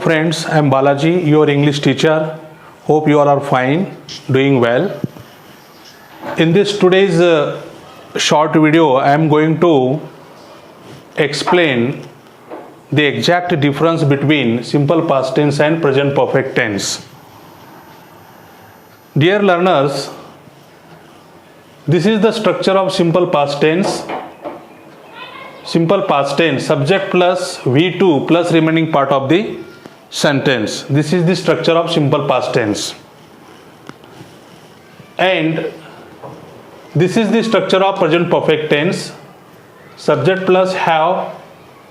friends, I am Balaji, your English teacher. Hope you all are fine, doing well. In this today's short video, I am going to explain the exact difference between simple past tense and present perfect tense. Dear learners, this is the structure of simple past tense. Simple past tense, subject plus V2 plus remaining part of the sentence. This is the structure of simple past tense. And this is the structure of present perfect tense. Subject plus have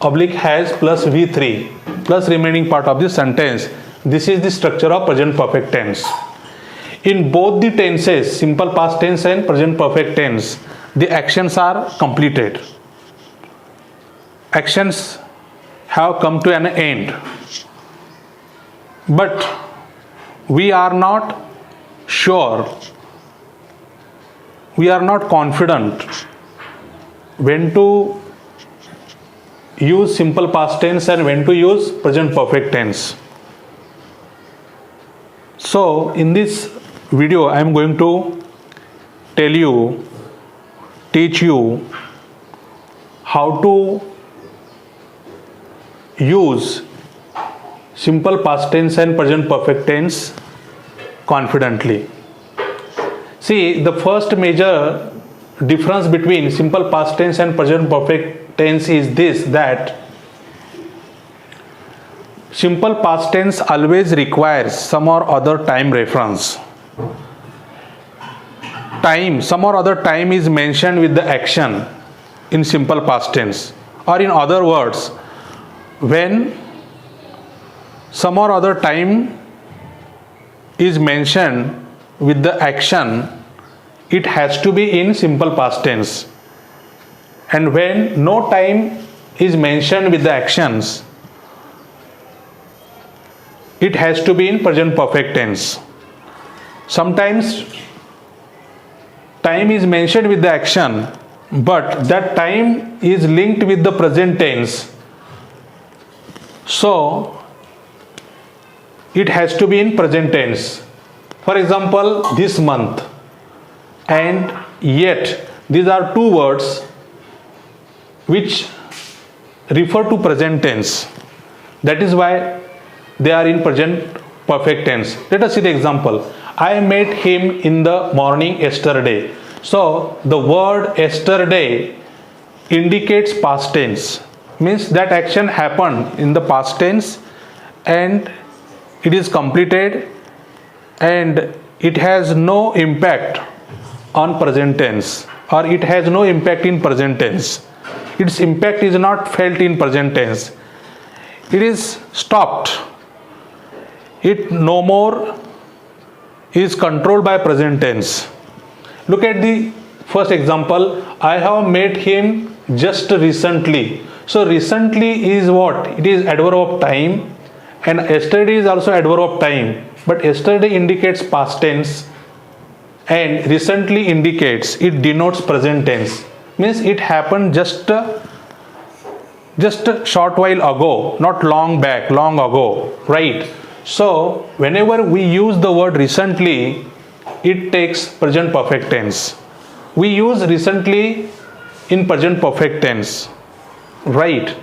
oblique has plus V3 plus remaining part of the sentence. This is the structure of present perfect tense. In both the tenses, simple past tense and present perfect tense, the actions are completed. Actions have come to an end. But we are not sure, we are not confident when to use simple past tense and when to use present perfect tense. So in this video I am going to teach you how to use simple past tense and present perfect tense confidently. See, the first major difference between simple past tense and present perfect tense is this, that simple past tense always requires some or other time reference. Some or other time is mentioned with the action in simple past tense, or in other words, when some or other time is mentioned with the action, it has to be in simple past tense. And when no time is mentioned with the actions, it has to be in present perfect tense. Sometimes time is mentioned with the action, but that time is linked with the present tense. So it has to be in present tense. For example, this month and yet. These are two words which refer to present tense. That is why they are in present perfect tense. Let us see the example. I met him in the morning yesterday. So the word yesterday indicates past tense. Means that action happened in the past tense and it is completed and it has no impact on present tense, or it has no impact in present tense. Its impact is not felt in present tense. It is stopped. It no more is controlled by present tense. Look at the first example. I have met him just recently. So recently is what? It is adverb of time, and yesterday is also adverb of time. But yesterday indicates past tense and recently indicates, it denotes present tense. Means it happened just a short while ago, not long back, long ago, right? So whenever we use the word recently, it takes present perfect tense. We use recently in present perfect tense, right?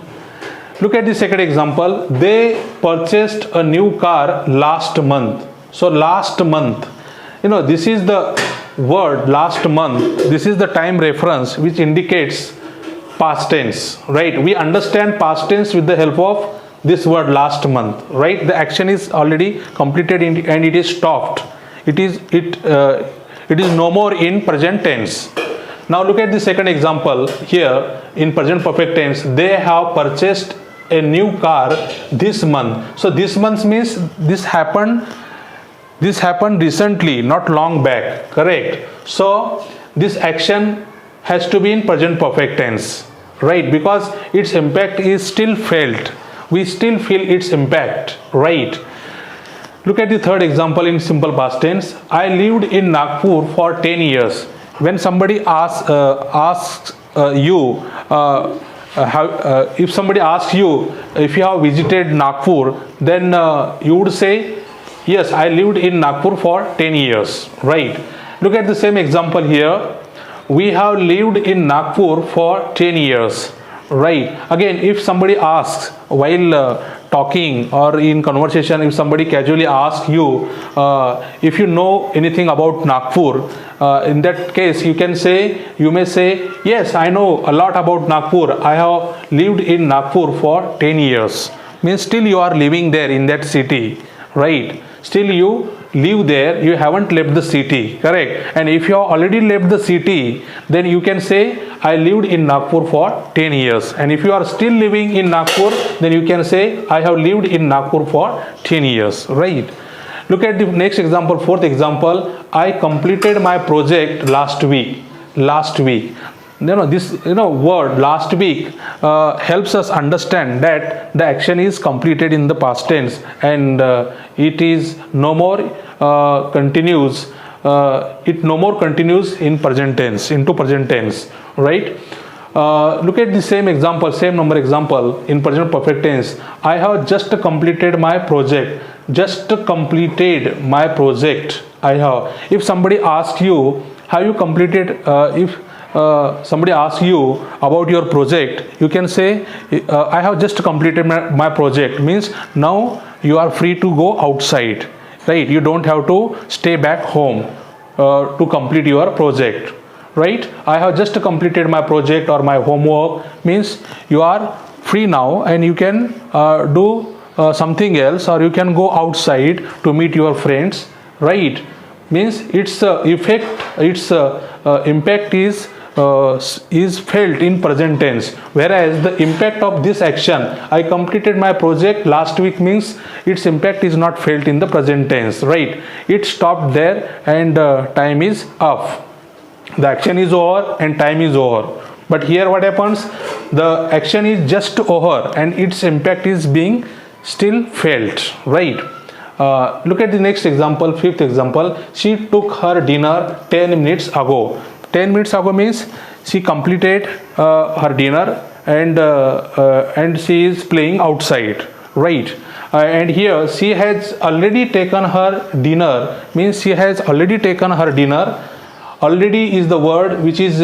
Look at the second example. They purchased a new car last month. So last month, this is the word last month. This is the time reference which indicates past tense, right? We understand past tense with the help of this word last month, right? The action is already completed and it is stopped. It is no more in present tense. Now look at the second example here in present perfect tense. They have purchased a new car this month. So this month means this happened recently, not long back, correct? So this action has to be in present perfect tense, right? Because its impact is still felt. We still feel its impact, right? Look at the third example in simple past tense. I lived in Nagpur for 10 years. When somebody asks you if somebody asks you if you have visited Nagpur, then you would say, yes, I lived in Nagpur for 10 years, right? Look at the same example here. We have lived in Nagpur for 10 years, right? Again, if somebody asks while talking or in conversation, if somebody casually asks you if you know anything about Nagpur, in that case you may say, yes, I know a lot about Nagpur. I have lived in Nagpur for 10 years. Means still you are living there in that city, right? Still you live there, you haven't left the city, correct? And if you have already left the city, then you can say, I lived in Nagpur for 10 years. And if you are still living in Nagpur, then you can say, I have lived in Nagpur for 10 years, right? Look at the next example, fourth example. I completed my project last week. Last week. This word last week helps us understand that the action is completed in the past tense, and it is no more continues. It no more continues in present tense, into present tense, right? Look at the same example, same number example in present perfect tense. I have just completed my project. Just completed my project. I have. If somebody asks you, have you completed? If somebody asks you about your project, you can say, I have just completed my project. Means now you are free to go outside, right? You don't have to stay back home to complete your project, right? I have just completed my project or my homework. Means you are free now and you can do something else, or you can go outside to meet your friends, right? Means its effect, its impact is felt in present tense, whereas the impact of this action, I completed my project last week, means its impact is not felt in the present tense, right? It stopped there and time is up. The action is over and time is over. But here what happens? The action is just over and its impact is being still felt, right? Look at the next example, fifth example. She took her dinner 10 minutes ago. 10 minutes ago means she completed her dinner and she is playing outside, right? And here she has already taken her dinner, means she has already taken her dinner. Already is the word which is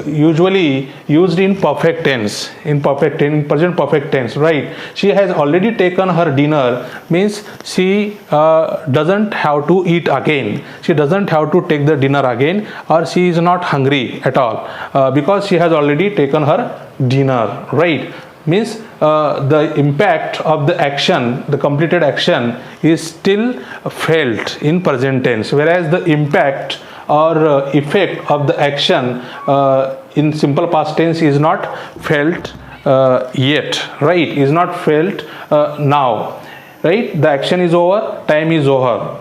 usually used in perfect tense, in present perfect tense, right? She has already taken her dinner, means she doesn't have to eat again. She doesn't have to take the dinner again, or she is not hungry at all because she has already taken her dinner, right? Means the impact of the action, the completed action, is still felt in present tense, whereas the impact or effect of the action in simple past tense is not felt yet, right? Is not felt now, right? The action is over, time is over.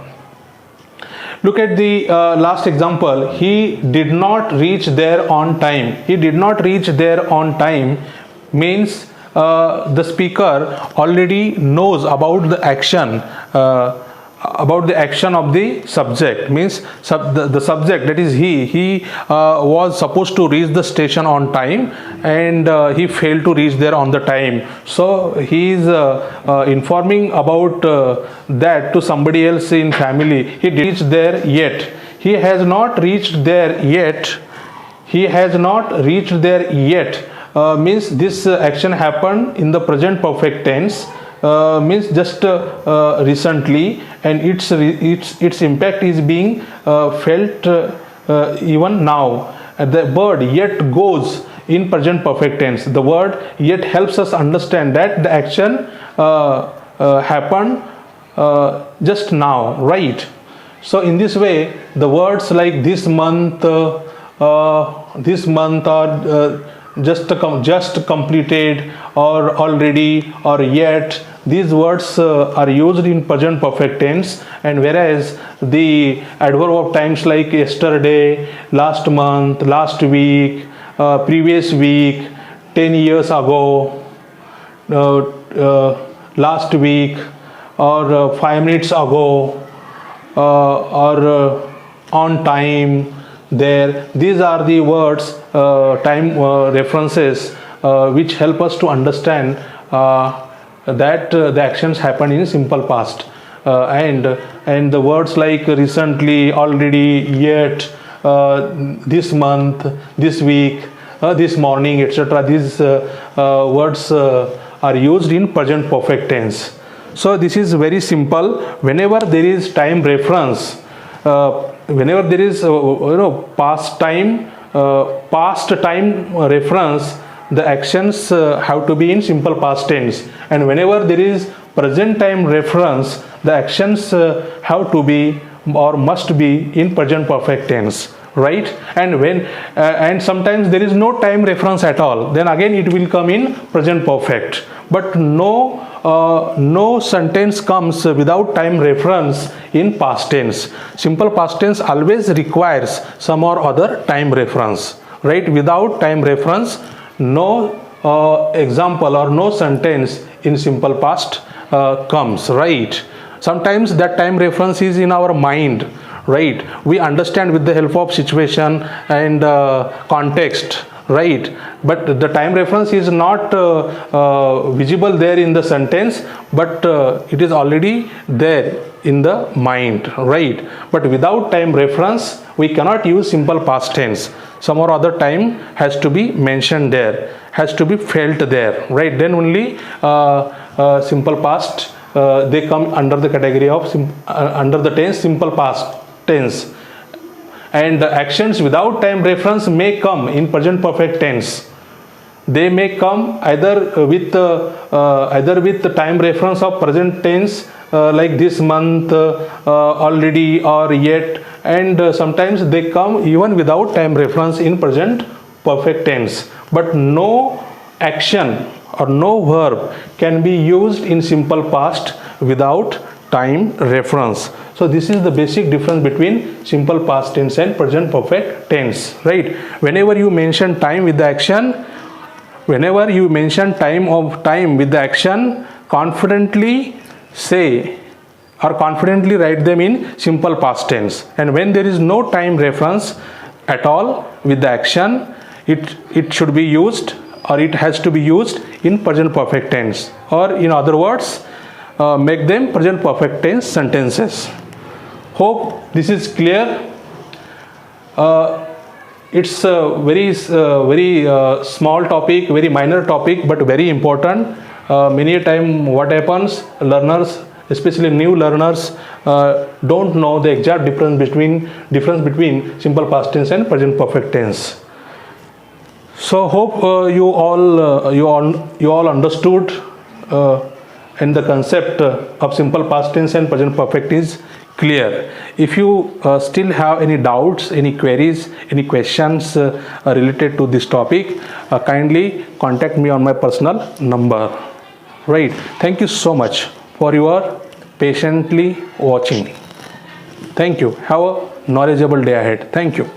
Look at the last example. He did not reach there on time. He did not reach there on time means the speaker already knows about the action of the subject. Means the subject, that is he was supposed to reach the station on time and he failed to reach there on the time. So he is informing about that to somebody else in family. He didn't reach there yet. He has not reached there yet. He has not reached there yet means this action happened in the present perfect tense. Means just recently, and its impact is being felt even now. The word yet goes in present perfect tense. The word yet helps us understand that the action happened just now, right? So in this way, the words like this month or just completed or already or yet, these words are used in present perfect tense, and whereas the adverb of times like yesterday, last month, last week, previous week, 10 years ago, last week, or 5 minutes ago, or on time, there, these are the words, time references which help us to understand that the actions happen in simple past, and the words like recently, already, yet, this month, this week, this morning, etc. These words are used in present perfect tense. So this is very simple. Whenever there is time reference, whenever there is past time reference, the actions have to be in simple past tense, and whenever there is present time reference, the actions have to be or must be in present perfect tense, right? And when and sometimes there is no time reference at all, then again it will come in present perfect. But no sentence comes without time reference in past tense. Simple past tense always requires some or other time reference, right? Without time reference, no example or no sentence in simple past comes, right? Sometimes that time reference is in our mind, right? We understand with the help of situation and context, right? But the time reference is not visible there in the sentence, but it is already there in the mind, right? But without time reference, we cannot use simple past tense. Some or other time has to be mentioned there, has to be felt there, right? Then only simple past they come under the category of under the tense simple past tense. And the actions without time reference may come in present perfect tense. They may come either with the time reference of present tense, like this month, already, or yet, and sometimes they come even without time reference in present perfect tense. But no action or no verb can be used in simple past without time reference. So this is the basic difference between simple past tense and present perfect tense, right? Whenever you mention time with the action, whenever you mention time with the action, confidently say or confidently write them in simple past tense. And when there is no time reference at all with the action, it should be used, or it has to be used in present perfect tense, or in other words, make them present perfect tense sentences. Hope this is clear. It's a very small topic, very minor topic, but very important. Many a time what happens, learners, especially new learners, don't know the exact difference between simple past tense and present perfect tense. So hope you all understood, and the concept of simple past tense and present perfect is clear. If you still have any doubts, any queries, any questions related to this topic, kindly contact me on my personal number, right? Thank you so much for your patiently watching. Thank you. Have a knowledgeable day ahead. Thank you.